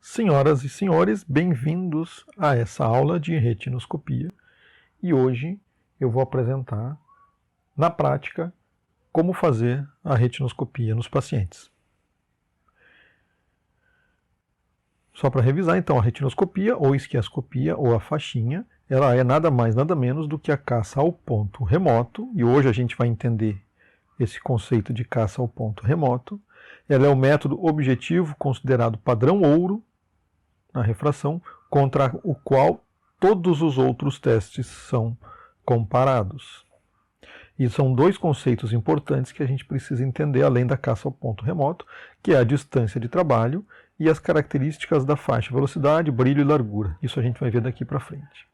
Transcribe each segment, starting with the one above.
Senhoras e senhores, bem-vindos a essa aula de retinoscopia. E hoje eu vou apresentar, na prática, como fazer a retinoscopia nos pacientes. Só para revisar, então, a retinoscopia, ou esquiascopia, ou a faixinha, ela é nada mais, nada menos do que a caça ao ponto remoto, e hoje a gente vai entender esse conceito de caça ao ponto remoto. Ela é o método objetivo considerado padrão ouro na refração, contra o qual todos os outros testes são comparados. E são dois conceitos importantes que a gente precisa entender, além da caça ao ponto remoto, que é a distância de trabalho e as características da faixa, velocidade, brilho e largura. Isso a gente vai ver daqui para frente.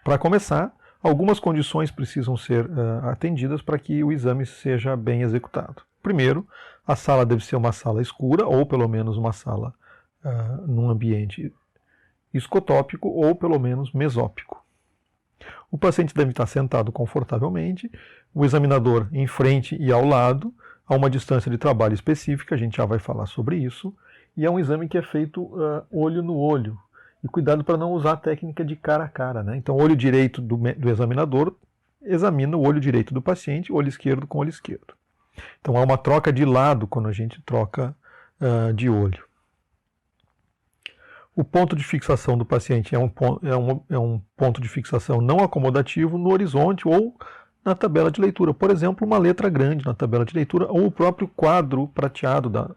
Para começar, algumas condições precisam ser atendidas para que o exame seja bem executado. Primeiro, a sala deve ser uma sala escura, ou pelo menos uma sala num ambiente escotópico, ou pelo menos mesópico. O paciente deve estar sentado confortavelmente, o examinador em frente e ao lado, a uma distância de trabalho específica, a gente já vai falar sobre isso, e é um exame que é feito olho no olho. E cuidado para não usar a técnica de cara a cara, né? Então, o olho direito do examinador examina o olho direito do paciente, olho esquerdo com olho esquerdo. Então, há uma troca de lado quando a gente troca de olho. O ponto de fixação do paciente é um ponto de fixação não acomodativo no horizonte ou na tabela de leitura. Por exemplo, uma letra grande na tabela de leitura ou o próprio quadro prateado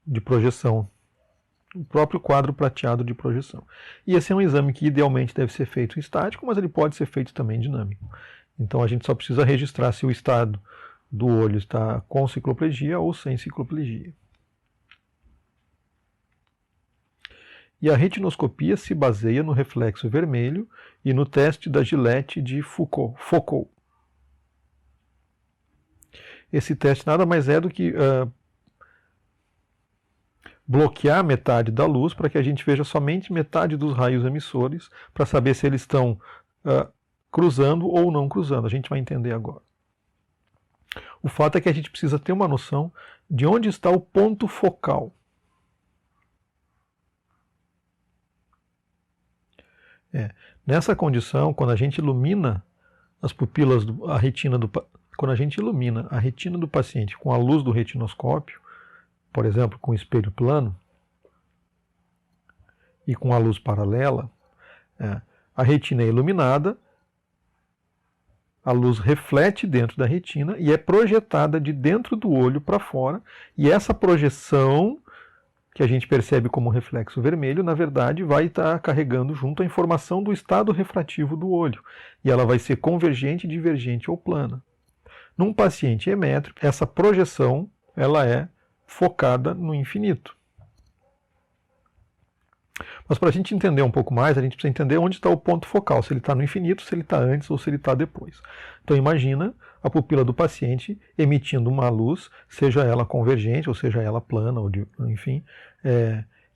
de projeção. O próprio quadro prateado de projeção. E esse é um exame que idealmente deve ser feito estático, mas ele pode ser feito também dinâmico. Então a gente só precisa registrar se o estado do olho está com cicloplegia ou sem cicloplegia. E a retinoscopia se baseia no reflexo vermelho e no teste da Gillette de Foucault. Esse teste nada mais é do que bloquear metade da luz para que a gente veja somente metade dos raios emissores para saber se eles estão cruzando ou não cruzando. A gente vai entender agora. O fato é que a gente precisa ter uma noção de onde está o ponto focal. Nessa condição, quando a gente ilumina as pupilas, quando a gente ilumina a retina do paciente com a luz do retinoscópio, por exemplo, com espelho plano e com a luz paralela, a retina é iluminada, a luz reflete dentro da retina e é projetada de dentro do olho para fora, e essa projeção, que a gente percebe como reflexo vermelho, na verdade vai estar carregando junto a informação do estado refrativo do olho, e ela vai ser convergente, divergente ou plana. Num paciente emétrico, essa projeção ela é focada no infinito. Mas para a gente entender um pouco mais, a gente precisa entender onde está o ponto focal, se ele está no infinito, se ele está antes ou se ele está depois. Então imagina a pupila do paciente emitindo uma luz, seja ela convergente ou seja ela plana, ou enfim,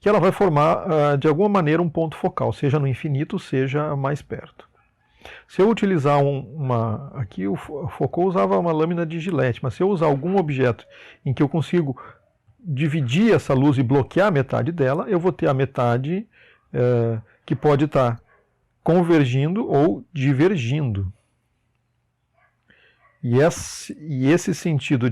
que ela vai formar de alguma maneira um ponto focal, seja no infinito, seja mais perto. Se eu utilizar aqui o Foucault usava uma lâmina de Gillette, mas se eu usar algum objeto em que eu consigo dividir essa luz e bloquear a metade dela, eu vou ter a metade que pode estar convergindo ou divergindo. E esse sentido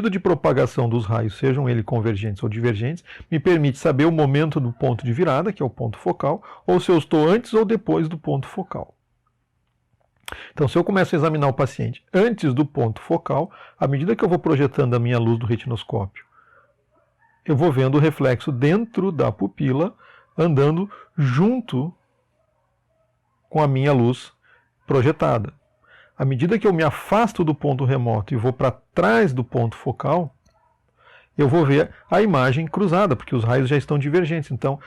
de propagação dos raios, sejam eles convergentes ou divergentes, me permite saber o momento do ponto de virada, que é o ponto focal, ou se eu estou antes ou depois do ponto focal. Então, se eu começo a examinar o paciente antes do ponto focal, à medida que eu vou projetando a minha luz do retinoscópio, eu vou vendo o reflexo dentro da pupila, andando junto com a minha luz projetada. À medida que eu me afasto do ponto remoto e vou para trás do ponto focal, eu vou ver a imagem cruzada, porque os raios já estão divergentes. Então,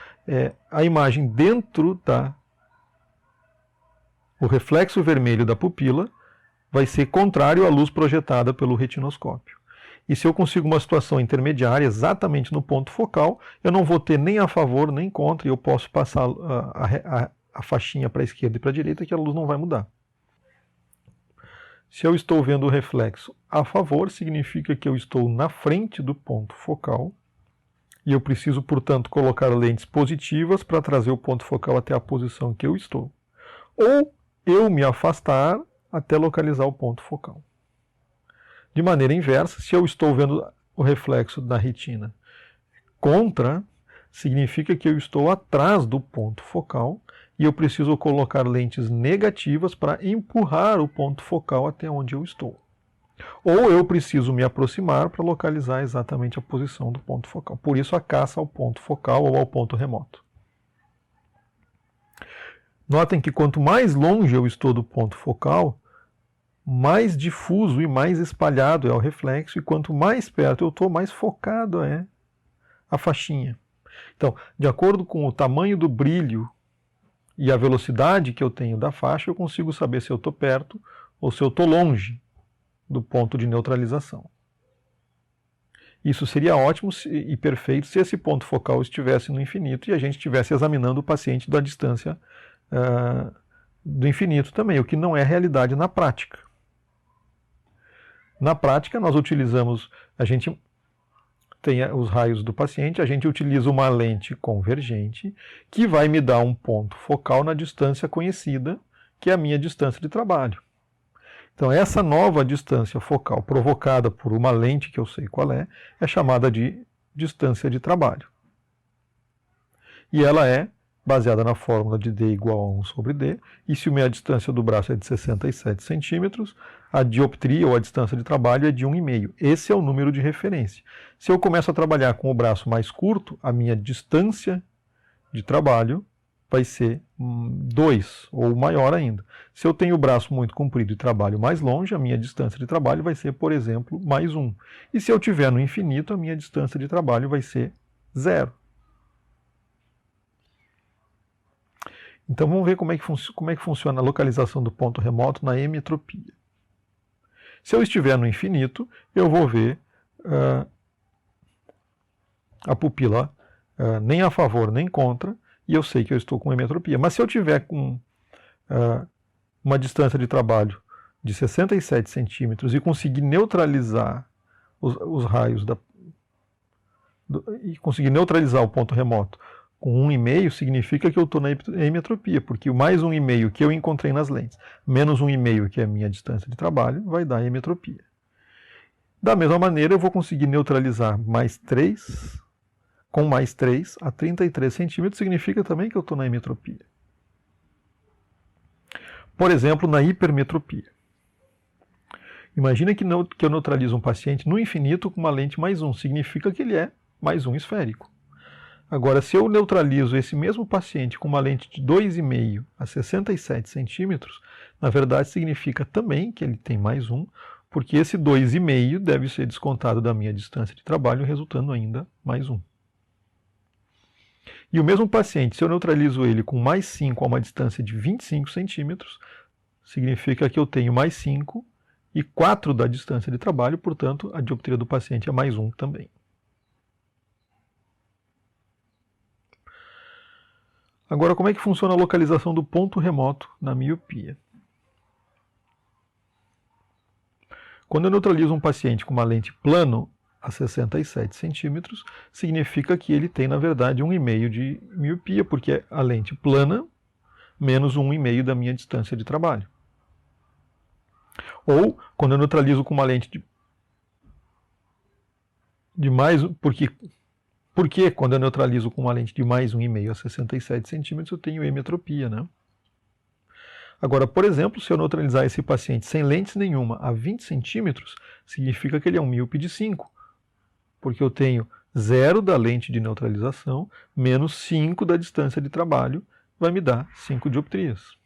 a imagem dentro o reflexo vermelho da pupila vai ser contrário à luz projetada pelo retinoscópio. E se eu consigo uma situação intermediária exatamente no ponto focal, eu não vou ter nem a favor nem contra, e eu posso passar a faixinha para a esquerda e para a direita, que a luz não vai mudar. Se eu estou vendo o reflexo a favor, significa que eu estou na frente do ponto focal, e eu preciso, portanto, colocar lentes positivas para trazer o ponto focal até a posição que eu estou. Ou eu me afastar até localizar o ponto focal. De maneira inversa, se eu estou vendo o reflexo da retina contra, significa que eu estou atrás do ponto focal e eu preciso colocar lentes negativas para empurrar o ponto focal até onde eu estou. Ou eu preciso me aproximar para localizar exatamente a posição do ponto focal. Por isso a caça ao ponto focal ou ao ponto remoto. Notem que quanto mais longe eu estou do ponto focal, mais difuso e mais espalhado é o reflexo, e quanto mais perto eu estou, mais focado é a faixinha. Então, de acordo com o tamanho do brilho e a velocidade que eu tenho da faixa, eu consigo saber se eu estou perto ou se eu estou longe do ponto de neutralização. Isso seria ótimo e perfeito se esse ponto focal estivesse no infinito e a gente estivesse examinando o paciente da distância do infinito também, o que não é realidade na prática. Na prática, nós utilizamos, a gente tem os raios do paciente, a gente utiliza uma lente convergente que vai me dar um ponto focal na distância conhecida, que é a minha distância de trabalho. Então, essa nova distância focal provocada por uma lente que eu sei qual é chamada de distância de trabalho. E ela é baseada na fórmula de D igual a 1 sobre D, e se a minha distância do braço é de 67 centímetros, a dioptria ou a distância de trabalho é de 1,5. Esse é o número de referência. Se eu começo a trabalhar com o braço mais curto, a minha distância de trabalho vai ser 2, ou maior ainda. Se eu tenho o braço muito comprido e trabalho mais longe, a minha distância de trabalho vai ser, por exemplo, mais 1. E se eu estiver no infinito, a minha distância de trabalho vai ser 0. Então vamos ver como é que funciona a localização do ponto remoto na hemetropia. Se eu estiver no infinito, eu vou ver a pupila nem a favor nem contra, e eu sei que eu estou com hemetropia. Mas se eu tiver com uma distância de trabalho de 67 centímetros e conseguir neutralizar os raios e conseguir neutralizar o ponto remoto com 1,5, significa que eu estou na hemetropia, porque o mais 1,5 que eu encontrei nas lentes, menos 1,5 que é a minha distância de trabalho, vai dar hemetropia. Da mesma maneira, eu vou conseguir neutralizar mais 3, com mais 3 a 33 centímetros, significa também que eu estou na hemetropia. Por exemplo, na hipermetropia. Imagina que eu neutralizo um paciente no infinito com uma lente mais 1, significa que ele é mais 1 esférico. Agora, se eu neutralizo esse mesmo paciente com uma lente de 2,5 a 67 centímetros, na verdade significa também que ele tem mais 1, porque esse 2,5 deve ser descontado da minha distância de trabalho, resultando ainda mais 1. E o mesmo paciente, se eu neutralizo ele com mais 5 a uma distância de 25 centímetros, significa que eu tenho mais 5 e 4 da distância de trabalho, portanto, a dioptria do paciente é mais 1 também. Agora, como é que funciona a localização do ponto remoto na miopia? Quando eu neutralizo um paciente com uma lente plano a 67 centímetros, significa que ele tem, na verdade, 1,5 de miopia, porque é a lente plana menos 1,5 da minha distância de trabalho. Ou, quando eu neutralizo com uma lente de mais... Porque quando eu neutralizo com uma lente de mais 1,5 a 67 centímetros, eu tenho hemetropia, né? Agora, por exemplo, se eu neutralizar esse paciente sem lentes nenhuma a 20 centímetros, significa que ele é um míope de 5, porque eu tenho 0 da lente de neutralização menos 5 da distância de trabalho, vai me dar 5 dioptrias.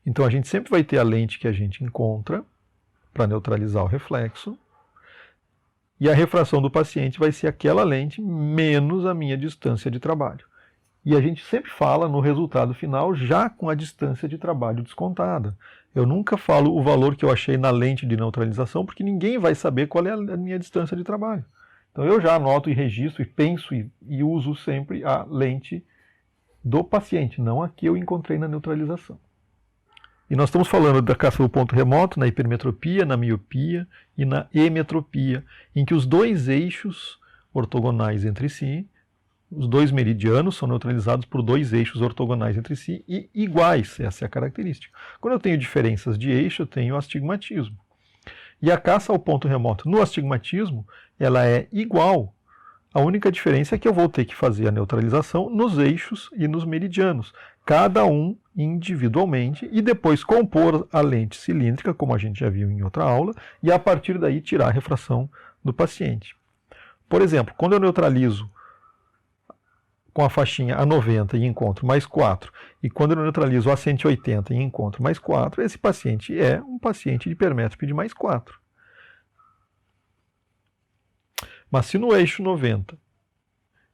Então a gente sempre vai ter a lente que a gente encontra para neutralizar o reflexo, e a refração do paciente vai ser aquela lente menos a minha distância de trabalho. E a gente sempre fala no resultado final já com a distância de trabalho descontada. Eu nunca falo o valor que eu achei na lente de neutralização, porque ninguém vai saber qual é a minha distância de trabalho. Então eu já anoto e registro e penso e uso sempre a lente do paciente, não a que eu encontrei na neutralização. E nós estamos falando da caça do ponto remoto, na hipermetropia, na miopia e na emetropia, em que os dois eixos ortogonais entre si, os dois meridianos são neutralizados por dois eixos ortogonais entre si e iguais, essa é a característica. Quando eu tenho diferenças de eixo, eu tenho astigmatismo. E a caça ao ponto remoto no astigmatismo, ela é igual. A única diferença é que eu vou ter que fazer a neutralização nos eixos e nos meridianos, cada um individualmente, e depois compor a lente cilíndrica, como a gente já viu em outra aula, e a partir daí tirar a refração do paciente. Por exemplo, quando eu neutralizo com a faixinha a 90 e encontro mais 4, e quando eu neutralizo a 180 e encontro mais 4, esse paciente é um paciente de hipermétrope de mais 4. Mas se no eixo 90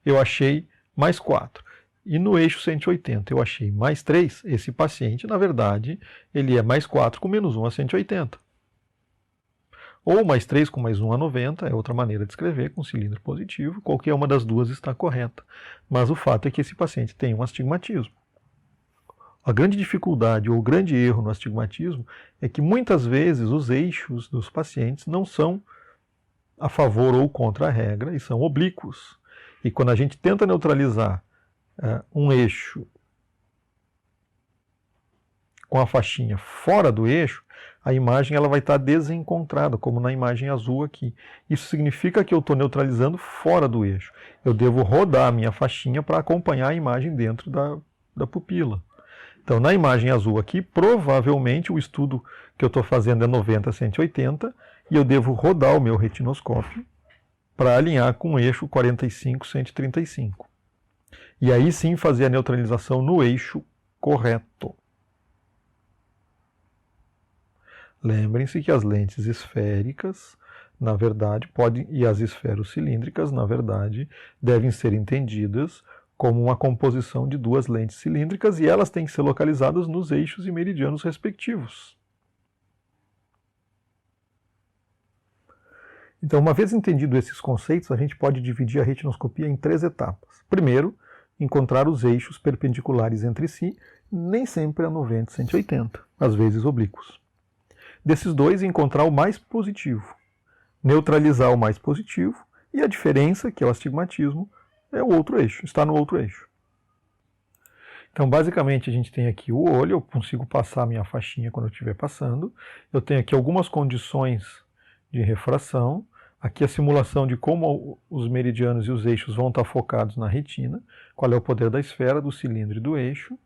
eu achei mais 4 e no eixo 180 eu achei mais 3, esse paciente, na verdade, ele é mais 4 com menos 1 a 180. Ou mais 3 com mais 1 a 90, é outra maneira de escrever, com cilindro positivo, qualquer uma das duas está correta. Mas o fato é que esse paciente tem um astigmatismo. A grande dificuldade ou o grande erro no astigmatismo é que muitas vezes os eixos dos pacientes não são a favor ou contra a regra e são oblíquos. E quando a gente tenta neutralizar um eixo com a faixinha fora do eixo, a imagem ela vai estar desencontrada, como na imagem azul aqui. Isso significa que eu estou neutralizando fora do eixo. Eu devo rodar a minha faixinha para acompanhar a imagem dentro da pupila. Então, na imagem azul aqui, provavelmente o estudo que eu estou fazendo é 90 a 180 e eu devo rodar o meu retinoscópio para alinhar com o eixo 45 135. E aí sim fazer a neutralização no eixo correto. Lembrem-se que as lentes esféricas, na verdade, e as esferocilíndricas, na verdade, devem ser entendidas como uma composição de duas lentes cilíndricas e elas têm que ser localizadas nos eixos e meridianos respectivos. Então, uma vez entendido esses conceitos, a gente pode dividir a retinoscopia em 3 etapas. Primeiro, encontrar os eixos perpendiculares entre si, nem sempre a 90 e 180, às vezes oblíquos. Desses dois, encontrar o mais positivo, neutralizar o mais positivo, e a diferença, que é o astigmatismo, é o outro eixo, está no outro eixo. Então, basicamente, a gente tem aqui o olho, eu consigo passar a minha faixinha quando eu estiver passando. Eu tenho aqui algumas condições de refração. Aqui a simulação de como os meridianos e os eixos vão estar focados na retina, qual é o poder da esfera, do cilindro e do eixo.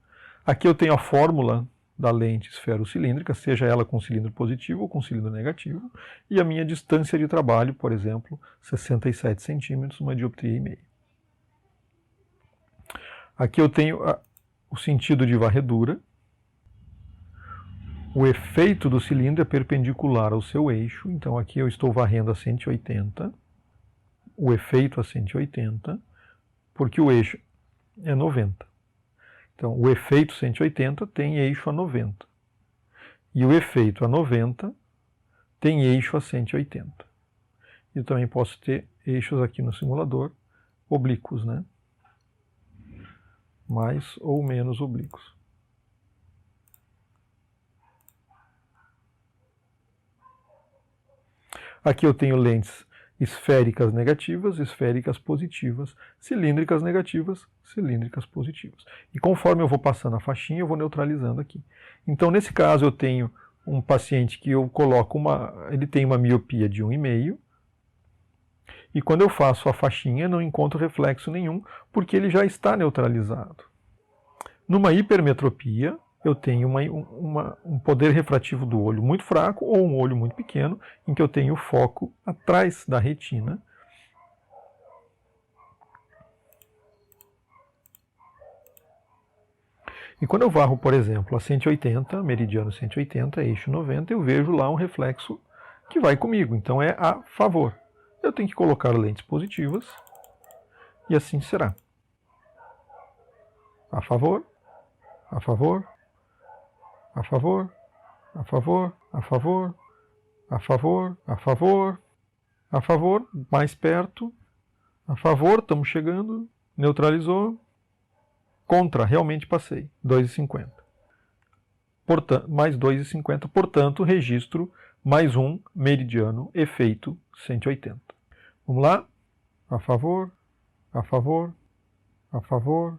Aqui eu tenho a fórmula da lente esferocilíndrica, seja ela com cilindro positivo ou com cilindro negativo, e a minha distância de trabalho, por exemplo, 67 centímetros, uma dioptria e meia. Aqui eu tenho o sentido de varredura. O efeito do cilindro é perpendicular ao seu eixo, então aqui eu estou varrendo a 180, o efeito a 180, porque o eixo é 90. Então, o efeito 180 tem eixo a 90. E o efeito a 90 tem eixo a 180. Eu também posso ter eixos aqui no simulador oblíquos, né? Mais ou menos oblíquos. Aqui eu tenho lentes esféricas negativas, esféricas positivas, cilíndricas negativas, cilíndricas positivas. E conforme eu vou passando a faixinha, eu vou neutralizando aqui. Então, nesse caso, eu tenho um paciente que eu coloco ele tem uma miopia de 1,5, e quando eu faço a faixinha, não encontro reflexo nenhum, porque ele já está neutralizado. Numa hipermetropia, eu tenho um poder refrativo do olho muito fraco ou um olho muito pequeno, em que eu tenho o foco atrás da retina. E quando eu varro, por exemplo, a 180, meridiano 180, eixo 90, eu vejo lá um reflexo que vai comigo, então é a favor. Eu tenho que colocar lentes positivas e assim será. A favor, a favor, a favor, a favor, a favor, a favor, a favor, a favor, mais perto, a favor, estamos chegando, neutralizou, contra, realmente passei, 2,50. Mais 2,50, portanto, registro mais um meridiano, efeito 180. Vamos lá, a favor, a favor, a favor,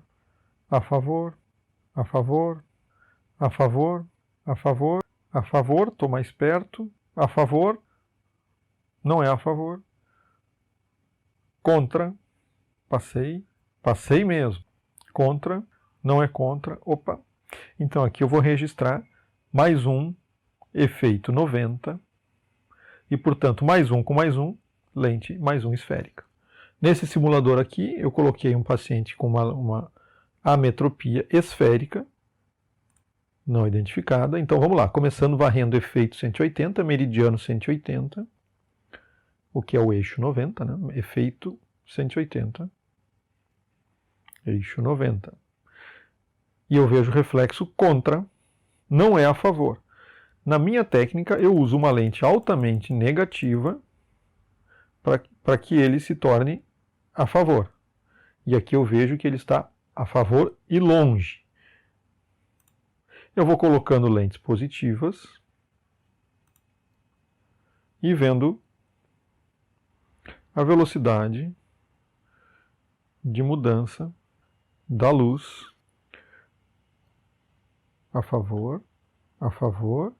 a favor, a favor, a favor, a favor, a favor, estou mais perto, a favor, não é a favor, contra, passei mesmo, contra, não é contra, opa, então aqui eu vou registrar mais um, efeito 90, e portanto mais um com mais um, lente mais um esférica. Nesse simulador aqui eu coloquei um paciente com uma ametropia esférica, não identificada. Então vamos lá, começando varrendo efeito 180, meridiano 180, o que é o eixo 90, né? Efeito 180, eixo 90. E eu vejo reflexo contra, não é a favor. Na minha técnica eu uso uma lente altamente negativa para que ele se torne a favor. E aqui eu vejo que ele está a favor e longe. Eu vou colocando lentes positivas e vendo a velocidade de mudança da luz a favor, a favor,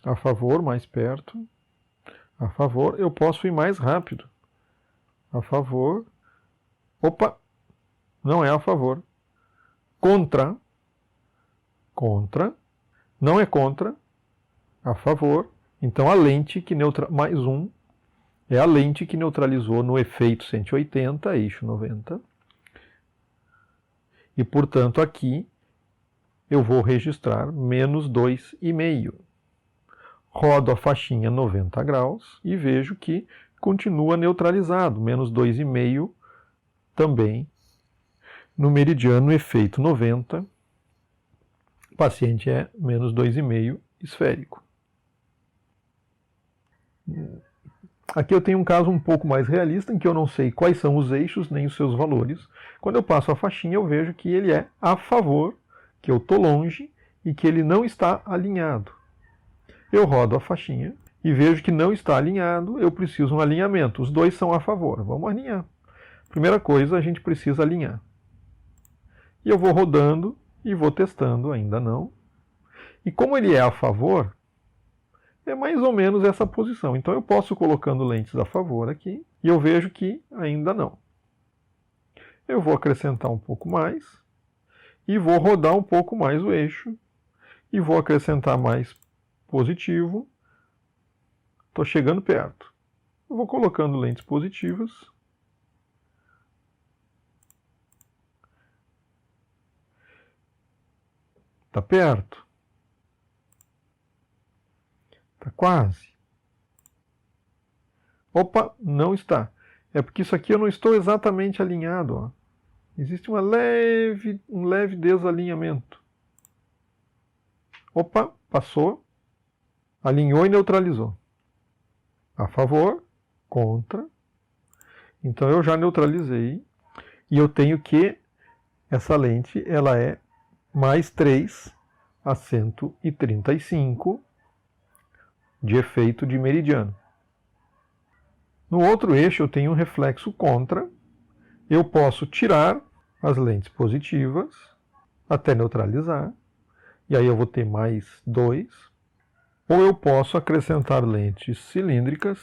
a favor, mais perto, a favor. Eu posso ir mais rápido. A favor, opa, não é a favor. Contra, contra, não é contra, a favor. Então a lente que mais um é a lente que neutralizou no efeito 180, eixo 90. E portanto aqui eu vou registrar menos 2,5. Rodo a faixinha 90 graus e vejo que continua neutralizado, menos 2,5 também no meridiano efeito 90. O paciente é menos 2,5 esférico. Aqui eu tenho um caso um pouco mais realista, em que eu não sei quais são os eixos nem os seus valores. Quando eu passo a faixinha, eu vejo que ele é a favor, que eu estou longe e que ele não está alinhado. Eu rodo a faixinha e vejo que não está alinhado, eu preciso de um alinhamento. Os dois são a favor, vamos alinhar. Primeira coisa, a gente precisa alinhar. E eu vou rodando e vou testando, ainda não. E como ele é a favor, é mais ou menos essa posição. Então eu posso colocando lentes a favor aqui e eu vejo que ainda não. Eu vou acrescentar um pouco mais e vou rodar um pouco mais o eixo e vou acrescentar mais positivo. Estou chegando perto. Eu vou colocando lentes positivas. Está perto. Está quase. Opa, não está. É porque isso aqui eu não estou exatamente alinhado. Ó. Existe um leve desalinhamento. Opa, passou. Alinhou e neutralizou. A favor, contra. Então eu já neutralizei. E eu tenho que essa lente ela é mais 3 a 135 de efeito de meridiano. No outro eixo eu tenho um reflexo contra. Eu posso tirar as lentes positivas até neutralizar. E aí eu vou ter mais 2. Ou eu posso acrescentar lentes cilíndricas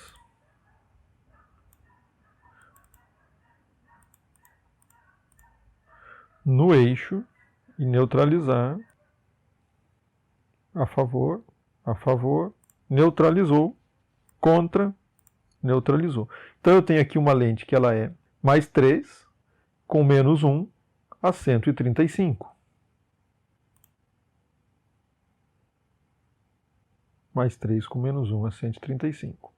no eixo e neutralizar a favor, neutralizou, contra, neutralizou. Então eu tenho aqui uma lente que ela é mais 3 com menos 1 a 135. Mais 3 com menos 1 a 135.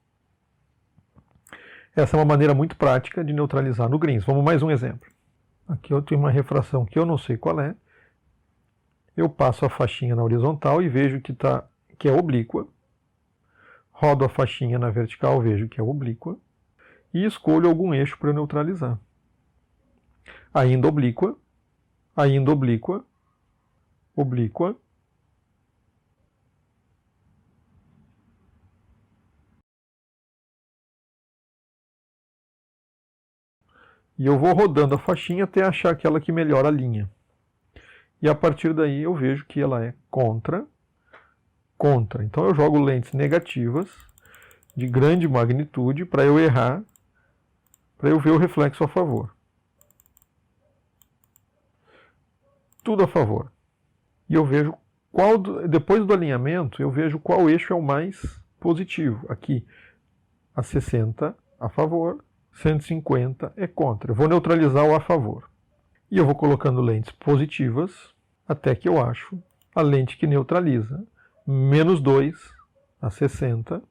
Essa é uma maneira muito prática de neutralizar no Greens. Vamos mais um exemplo. Aqui eu tenho uma refração que eu não sei qual é. Eu passo a faixinha na horizontal e vejo que que é oblíqua, rodo a faixinha na vertical, vejo que é oblíqua, e escolho algum eixo para neutralizar. Ainda oblíqua, ainda oblíqua, oblíqua, e eu vou rodando a faixinha até achar aquela que melhora a linha. E a partir daí eu vejo que ela é contra, contra. Então eu jogo lentes negativas de grande magnitude para eu errar, para eu ver o reflexo a favor. Tudo a favor. E eu vejo qual, depois do alinhamento, eu vejo qual eixo é o mais positivo. Aqui, a 60 a favor, 150 é contra. Eu vou neutralizar o a favor. E eu vou colocando lentes positivas até que eu acho a lente que neutraliza. Menos 2 a 60.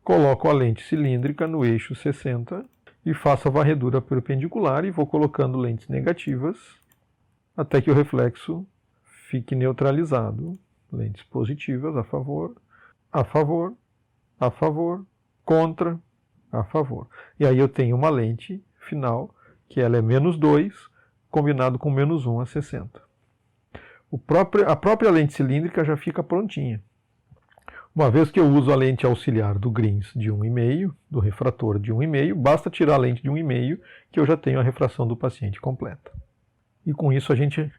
Coloco a lente cilíndrica no eixo 60 e faço a varredura perpendicular e vou colocando lentes negativas até que o reflexo fique neutralizado. Lentes positivas a favor, a favor, a favor, contra, a favor. E aí eu tenho uma lente final que ela é menos 2 combinado com menos 1 a 60. A própria lente cilíndrica já fica prontinha. Uma vez que eu uso a lente auxiliar do Grins de 1,5, do refrator de 1,5, basta tirar a lente de 1,5 que eu já tenho a refração do paciente completa. E com isso a gente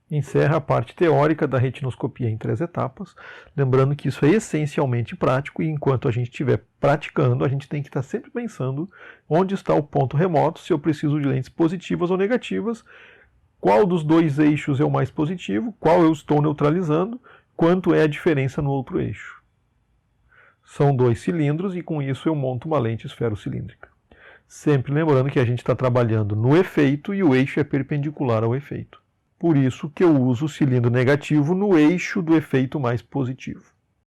encerra a parte teórica da retinoscopia em 3 etapas, lembrando que isso é essencialmente prático e enquanto a gente estiver praticando, a gente tem que estar sempre pensando onde está o ponto remoto, se eu preciso de lentes positivas ou negativas, qual dos dois eixos é o mais positivo, qual eu estou neutralizando, quanto é a diferença no outro eixo. São 2 cilindros e com isso eu monto uma lente esferocilíndrica. Sempre lembrando que a gente está trabalhando no efeito e o eixo é perpendicular ao efeito. Por isso que eu uso o cilindro negativo no eixo do efeito mais positivo.